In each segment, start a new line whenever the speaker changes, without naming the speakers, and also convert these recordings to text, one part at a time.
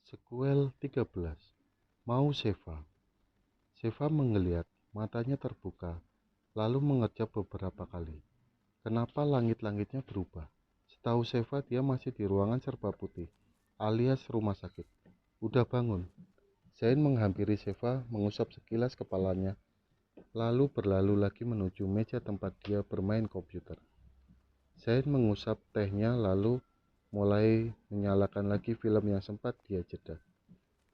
Sequel 13. Mau Sheva. Sheva menggeliat, matanya terbuka, lalu mengerjap beberapa kali. Kenapa langit-langitnya berubah? Setahu Sheva dia masih di ruangan serba putih, alias rumah sakit. Udah bangun. Zain menghampiri Sheva, mengusap sekilas kepalanya, lalu berlalu lagi menuju meja tempat dia bermain komputer. Zain mengusap tehnya lalu mulai menyalakan lagi film yang sempat dia jeda.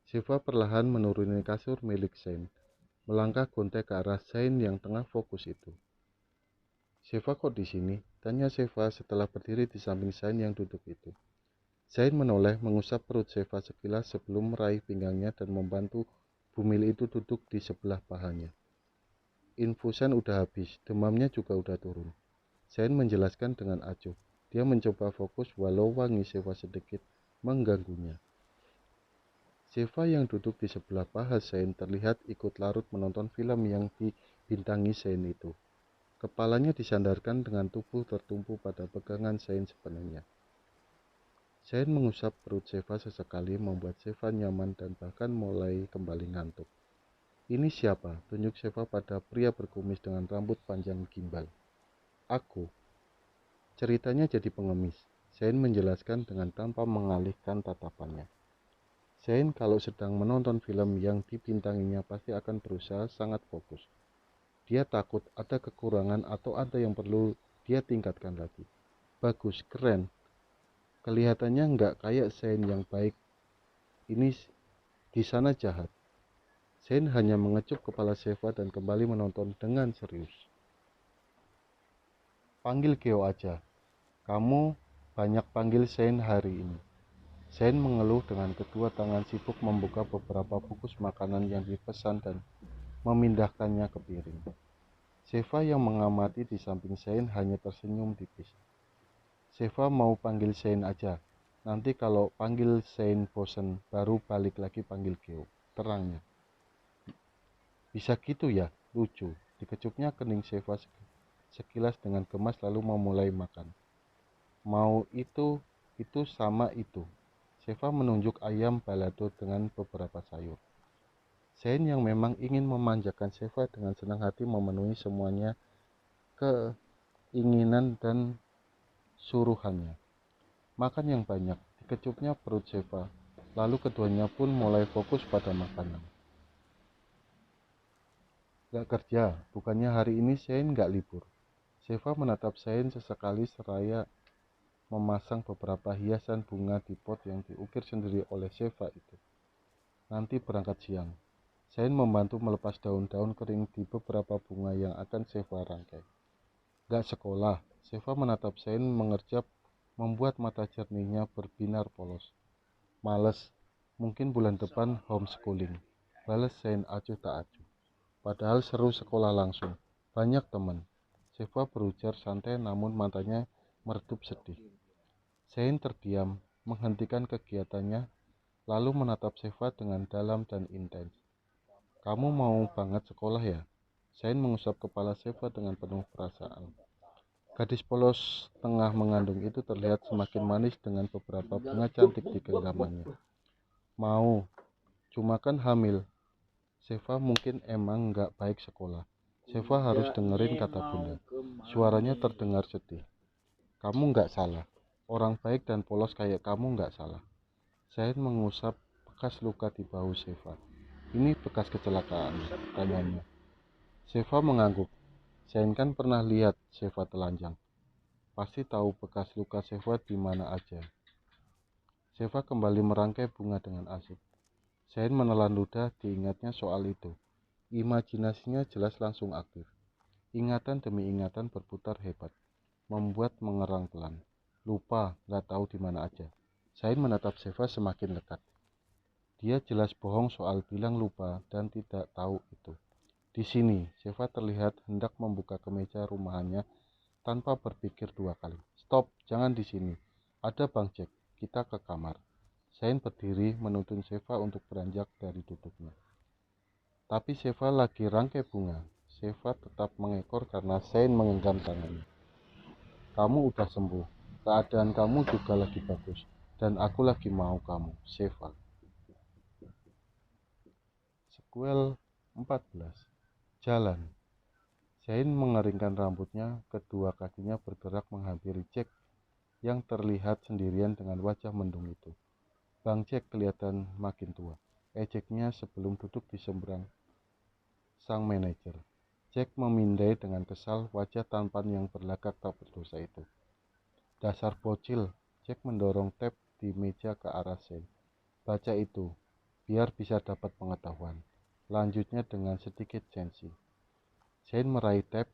Sheva perlahan menuruni kasur milik Zain, melangkah gontek ke arah Zain yang tengah fokus itu. "Sheva kok di sini?" tanya Sheva setelah berdiri di samping Zain yang duduk itu. Zain menoleh mengusap perut Sheva sekilas sebelum meraih pinggangnya dan membantu bumil itu duduk di sebelah pahanya. "Infusan udah habis, demamnya juga udah turun," Zain menjelaskan dengan acuh. Dia mencoba fokus walau wangi Sheva sedikit mengganggunya. Sheva yang duduk di sebelah paha Zain terlihat ikut larut menonton film yang dibintangi Zain itu. Kepalanya disandarkan dengan tubuh tertumpu pada pegangan Zain sepenuhnya. Zain mengusap perut Sheva sesekali membuat Sheva nyaman dan bahkan mulai kembali ngantuk. "Ini siapa?" tunjuk Sheva pada pria berkumis dengan rambut panjang gimbal. "Aku." Ceritanya jadi pengemis, Zain menjelaskan dengan tanpa mengalihkan tatapannya. Zain kalau sedang menonton film yang dibintanginya pasti akan berusaha sangat fokus. Dia takut ada kekurangan atau ada yang perlu dia tingkatkan lagi. Bagus, keren. Kelihatannya nggak kayak Zain yang baik. Ini di sana jahat. Zain hanya mengecup kepala Sheva dan kembali menonton dengan serius. "Panggil Geo aja. Kamu banyak panggil Zain hari ini." Zain mengeluh dengan kedua tangan sibuk membuka beberapa bungkus makanan yang dipesan dan memindahkannya ke piring. Sheva yang mengamati di samping Zain hanya tersenyum tipis. "Sheva mau panggil Zain aja. Nanti kalau panggil Zain bosen, baru balik lagi panggil Geo," terangnya. "Bisa gitu ya, lucu." Dikecupnya kening Sheva sekilas dengan gemas lalu memulai makan. "Mau itu sama itu." Sheva menunjuk ayam balado dengan beberapa sayur. Zain yang memang ingin memanjakan Sheva dengan senang hati memenuhi semuanya keinginan dan suruhannya. "Makan yang banyak." Dikecupnya perut Sheva, lalu keduanya pun mulai fokus pada makanan. "Gak kerja, bukannya hari ini Zain gak libur?" Sheva menatap Zain sesekali seraya memasang beberapa hiasan bunga di pot yang diukir sendiri oleh Sheva itu. "Nanti berangkat siang." Zain membantu melepas daun-daun kering di beberapa bunga yang akan Sheva rangkai. "Gak sekolah?" Sheva menatap Zain mengerjap membuat mata jernihnya berbinar polos. "Males, mungkin bulan depan homeschooling," balas Zain acuh tak acuh. "Padahal seru sekolah langsung, banyak teman." Sheva berujar santai namun matanya meredup sedih. Zain terdiam, menghentikan kegiatannya, lalu menatap Sheva dengan dalam dan intens. "Kamu mau banget sekolah ya?" Zain mengusap kepala Sheva dengan penuh perasaan. Gadis polos tengah mengandung itu terlihat semakin manis dengan beberapa bunga cantik di genggamannya. "Mau, cuma kan hamil." "Sheva mungkin emang nggak baik sekolah." Sheva harus dengerin kata bunda. Suaranya terdengar sedih. "Kamu nggak salah. Orang baik dan polos kayak kamu nggak salah." Zain mengusap bekas luka di bahu Sheva. "Ini bekas kecelakaan," tanyanya. Sheva mengangguk. Zain kan pernah lihat Sheva telanjang. Pasti tahu bekas luka Sheva di mana aja. Sheva kembali merangkai bunga dengan asik. Zain menelan ludah diingatnya soal itu. Imajinasinya jelas langsung aktif. Ingatan demi ingatan berputar hebat, membuat mengerang pelan. Lupa, nggak tahu di mana aja. Zain menatap Sheva semakin dekat. Dia jelas bohong soal bilang lupa dan tidak tahu itu. "Di sini." Sheva terlihat hendak membuka kemeja rumahannya tanpa berpikir dua kali. "Stop, jangan di sini. Ada Bang Jack, kita ke kamar." Zain berdiri menuntun Sheva untuk beranjak dari duduknya. Tapi Sheva lagi rangkai bunga. Sheva tetap mengekor karena Zain menggenggam tangannya. "Kamu udah sembuh. Keadaan kamu juga lagi bagus. Dan aku lagi mau kamu, Sheva." Sequel 14. Jalan. Zain mengeringkan rambutnya, kedua kakinya bergerak menghampiri Jack yang terlihat sendirian dengan wajah mendung itu. Bang Jack kelihatan makin tua, ejeknya sebelum duduk di seberang sang manajer. Jack memindai dengan kesal wajah tampan yang berlagak tak berdosa itu. Dasar bocil, Jack mendorong tab di meja ke arah Zain. Baca itu, biar bisa dapat pengetahuan. Lanjutnya dengan sedikit sensi. Zain meraih tab,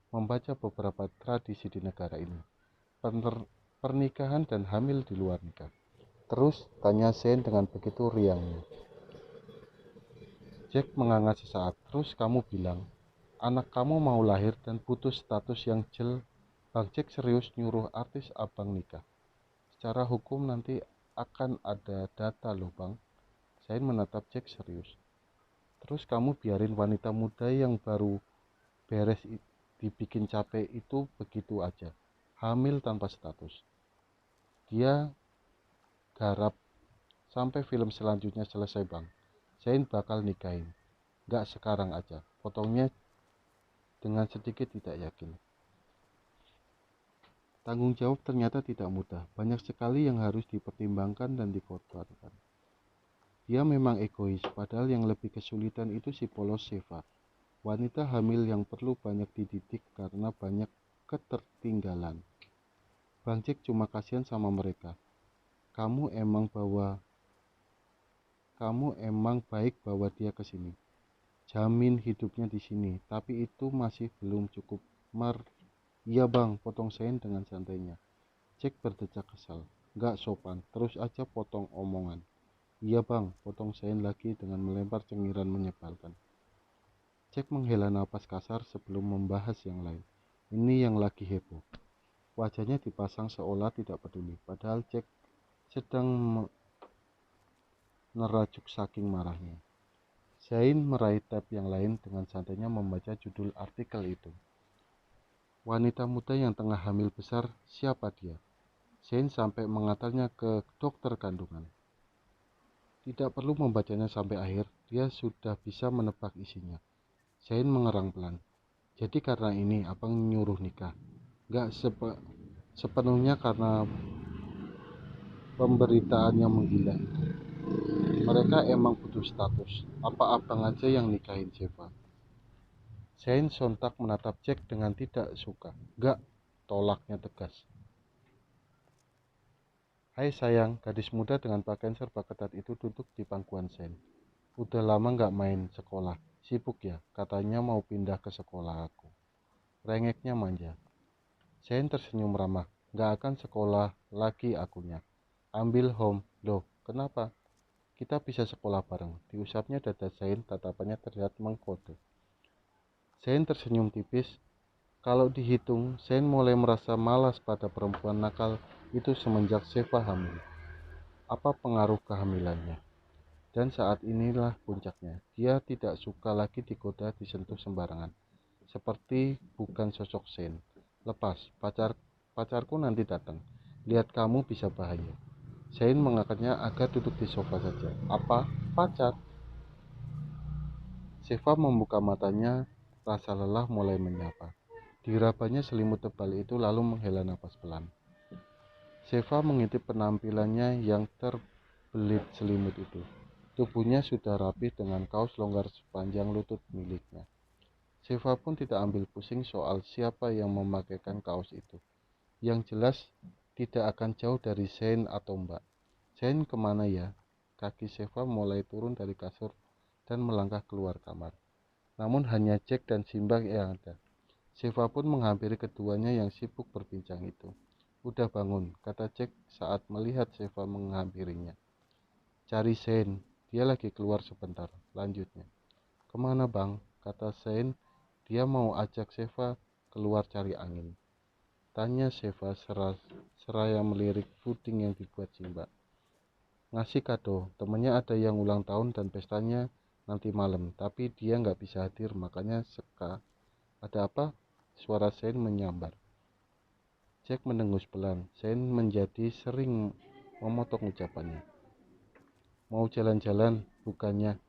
membaca beberapa tradisi di negara ini. Pernikahan dan hamil di luar nikah. Terus tanya Zain dengan begitu riangnya. Jack menganga sesaat. Terus kamu bilang, anak kamu mau lahir dan butuh status yang jel. Bang Jack serius nyuruh artis abang nikah. Secara hukum nanti akan ada data loh bang. Zain menatap Jack serius. Terus kamu biarin wanita muda yang baru beres dibikin capek itu begitu aja. Hamil tanpa status. Dia garap sampai film selanjutnya selesai bang. Zain bakal nikahin. Gak sekarang aja. Potongnya dengan sedikit tidak yakin. Tanggung jawab ternyata tidak mudah. Banyak sekali yang harus dipertimbangkan dan dikorbankan. Dia memang egois, padahal yang lebih kesulitan itu si polos Sheva. Wanita hamil yang perlu banyak dididik karena banyak ketertinggalan. Bang Jack cuma kasihan sama mereka. Kamu emang baik bawa dia ke sini. Jamin hidupnya di sini, tapi itu masih belum cukup. Iya bang, potong Zain dengan santainya. Jack berdecak kesal. Gak sopan, terus aja potong omongan. Iya bang, potong Zain lagi dengan melempar cengiran menyebalkan. Jack menghela napas kasar sebelum membahas yang lain. Ini yang lagi heboh. Wajahnya dipasang seolah tidak peduli, padahal Jack sedang merajuk saking marahnya. Zain meraih tab yang lain dengan santainya membaca judul artikel itu. Wanita muda yang tengah hamil besar, siapa dia? Zain sampai mengantarnya ke dokter kandungan. Tidak perlu membacanya sampai akhir, dia sudah bisa menebak isinya. Zain mengerang pelan. Jadi karena ini abang nyuruh nikah. Gak sepenuhnya karena pemberitaan yang menggila itu. Mereka emang butuh status. Apa abang aja yang nikahin Sheva? Zain sontak menatap Jack dengan tidak suka. Gak, tolaknya tegas. Hai sayang, gadis muda dengan pakaian serba ketat itu duduk di pangkuan Zain. Udah lama gak main sekolah. Sibuk ya, katanya mau pindah ke sekolah aku. Rengeknya manja. Zain tersenyum ramah. Gak akan sekolah lagi akunya. Ambil home. Loh, kenapa? Kita bisa sekolah bareng. Diusapnya dada Zain, tatapannya terlihat mengkode. Zain tersenyum tipis. Kalau dihitung, Zain mulai merasa malas pada perempuan nakal itu semenjak Sheva hamil. Apa pengaruh kehamilannya? Dan saat inilah puncaknya. Dia tidak suka lagi digoda, disentuh sembarangan. Seperti bukan sosok Zain. Lepas, pacarku nanti datang. Lihat kamu bisa bahaya. Zain mengangkatnya agar duduk di sofa saja. Apa? Pacar? Sheva membuka matanya, rasa lelah mulai menyapa. Dirabanya selimut tebal itu lalu menghela napas pelan. Sheva mengintip penampilannya yang terbelit selimut itu. Tubuhnya sudah rapi dengan kaos longgar sepanjang lutut miliknya. Sheva pun tidak ambil pusing soal siapa yang memakaikan kaos itu. Yang jelas tidak akan jauh dari Zain atau Mbak. Zain kemana ya? Kaki Sheva mulai turun dari kasur dan melangkah keluar kamar. Namun hanya Jack dan Simba yang ada. Sheva pun menghampiri keduanya yang sibuk berbincang itu. Udah bangun, kata Jack saat melihat Sheva menghampirinya. Cari Zain, dia lagi keluar sebentar, lanjutnya. Kemana bang? Kata Zain, dia mau ajak Sheva keluar cari angin. Tanya Sheva seraya melirik puding yang dibuat Simba. Ngasih kado, temennya ada yang ulang tahun dan pestanya nanti malam, tapi dia nggak bisa hadir, makanya Ada apa? Suara Zain menyambar. Jack mendengus pelan. Zain menjadi sering memotong ucapannya. Mau jalan-jalan, bukannya.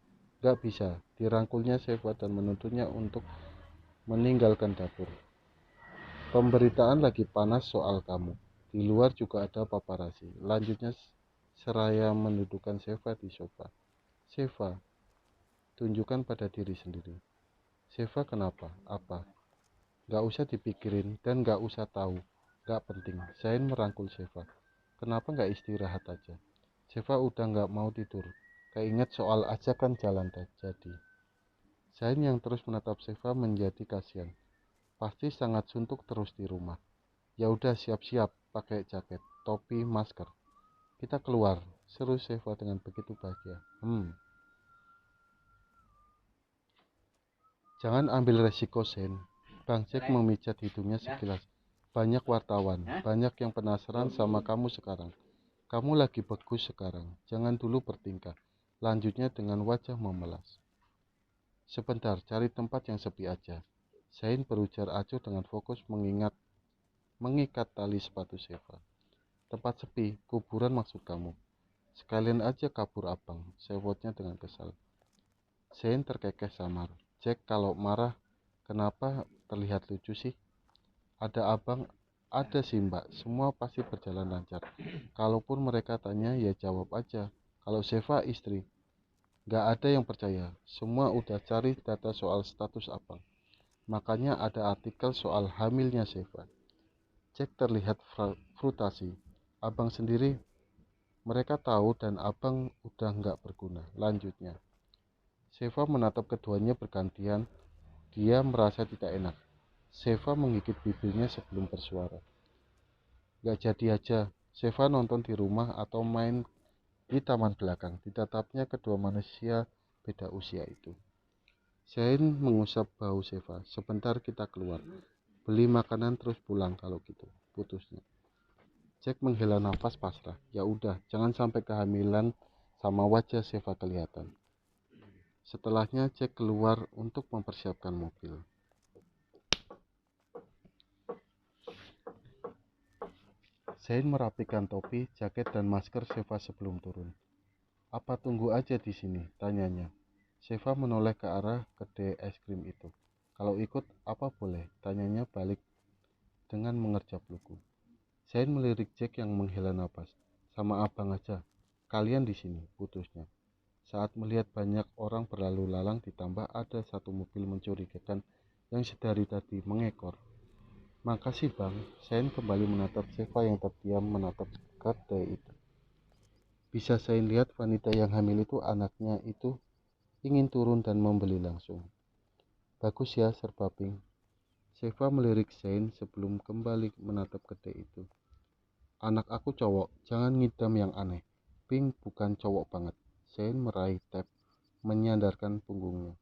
Gak bisa, dirangkulnya Sheva dan menuntunnya untuk meninggalkan dapur. Pemberitaan lagi panas soal kamu. Di luar juga ada paparazzi. Lanjutnya seraya mendudukkan Sheva di sofa. Sheva, tunjukkan pada diri sendiri. Sheva, kenapa? Apa? Gak usah dipikirin dan gak usah tahu. Gak penting. Zain merangkul Sheva. Kenapa gak istirahat aja? Sheva udah gak mau tidur. Keinget soal ajakan jalan jadi. Zain yang terus menatap Sheva menjadi kasihan. Pasti sangat suntuk terus di rumah. Ya udah, siap-siap, pakai jaket, topi, masker. Kita keluar, seru Sheva dengan begitu bahagia. Jangan ambil resiko, Sen. Bang Jack memijat hidungnya sekilas. Banyak wartawan, banyak yang penasaran sama kamu sekarang. Kamu lagi bagus sekarang, jangan dulu bertingkah. Lanjutnya dengan wajah memelas. Sebentar, cari tempat yang sepi aja. Zain berujar acuh dengan fokus mengikat tali sepatu Sheva. Tempat sepi, kuburan maksud kamu. Sekalian aja kabur abang, sewotnya dengan kesal. Zain terkekeh samar. Jack kalau marah, kenapa terlihat lucu sih? Ada abang, ada sih mbak, semua pasti berjalan lancar. Kalaupun mereka tanya, ya jawab aja. Kalau Sheva istri, gak ada yang percaya. Semua udah cari data soal status abang. Makanya ada artikel soal hamilnya Sheva. Jack terlihat frustasi. Abang sendiri, mereka tahu dan abang udah gak berguna. Lanjutnya, Sheva menatap keduanya bergantian. Dia merasa tidak enak. Sheva menggigit bibirnya sebelum bersuara. Gak jadi aja. Sheva nonton di rumah atau main di taman belakang. Ditatapnya kedua manusia beda usia itu. Zain mengusap bahu Sheva. Sebentar kita keluar. Beli makanan terus pulang kalau gitu. Putusnya. Jack menghela nafas pasrah. Ya udah, jangan sampai kehamilan sama wajah Sheva kelihatan. Setelahnya Jack keluar untuk mempersiapkan mobil. Zain merapikan topi, jaket, dan masker Sheva sebelum turun. Apa tunggu aja di sini? Tanyanya. Sheva menoleh ke arah kedai es krim itu. Kalau ikut, apa boleh? Tanyanya balik dengan mengerjap lugu. Zain melirik Jack yang menghela napas. Sama abang aja. Kalian di sini, putusnya. Saat melihat banyak orang berlalu lalang ditambah ada satu mobil mencurigakan yang sedari tadi mengekor. Makasih bang, Zain kembali menatap Sheva yang terdiam menatap kedai itu. Bisa saya lihat wanita yang hamil itu anaknya itu ingin turun dan membeli langsung. Bagus ya serba pink. Sheva melirik Zain sebelum kembali menatap kedai itu. Anak aku cowok, jangan ngidam yang aneh. Pink bukan cowok banget. Zain meraih tab, menyandarkan punggungnya.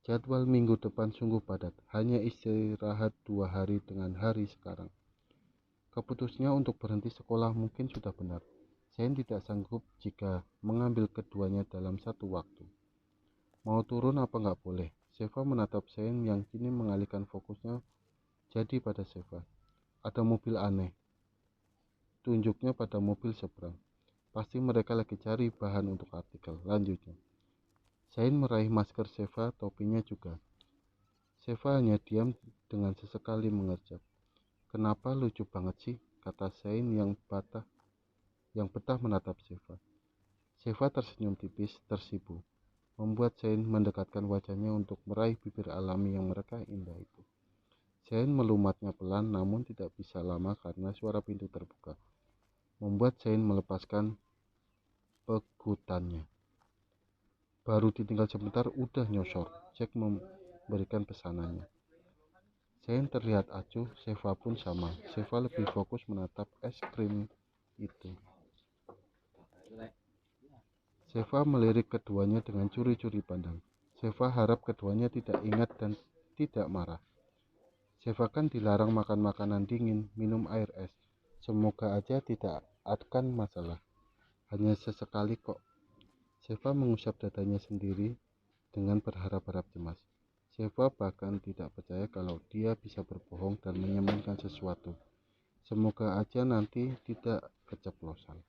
Jadwal minggu depan sungguh padat, hanya istirahat 2 hari dengan hari sekarang. Keputusnya untuk berhenti sekolah mungkin sudah benar. Zain tidak sanggup jika mengambil keduanya dalam satu waktu. Mau turun apa nggak boleh? Sheva menatap Zain yang kini mengalihkan fokusnya jadi pada Sheva. Ada mobil aneh. Tunjuknya pada mobil seberang. Pasti mereka lagi cari bahan untuk artikel. Lanjutnya. Zain meraih masker Sheva, topinya juga. Sheva hanya diam dengan sesekali mengerjap. Kenapa lucu banget sih? Kata Zain yang betah menatap Sheva. Sheva tersenyum tipis, tersipu. Membuat Zain mendekatkan wajahnya untuk meraih bibir alami yang mereka indah itu. Zain melumatnya pelan namun tidak bisa lama karena suara pintu terbuka. Membuat Zain melepaskan pegutannya. Baru ditinggal sebentar udah nyosor. Jack memberikan pesanannya. Zain terlihat acuh, Sheva pun sama. Sheva lebih fokus menatap es krim itu. Sheva melirik keduanya dengan curi-curi pandang. Sheva harap keduanya tidak ingat dan tidak marah. Sheva kan dilarang makan makanan dingin, minum air es. Semoga aja tidak akan masalah. Hanya sesekali kok. Sheva mengusap dadanya sendiri dengan berharap-harap cemas. Sheva bahkan tidak percaya kalau dia bisa berbohong dan menyembunyikan sesuatu. Semoga aja nanti tidak keceplosan.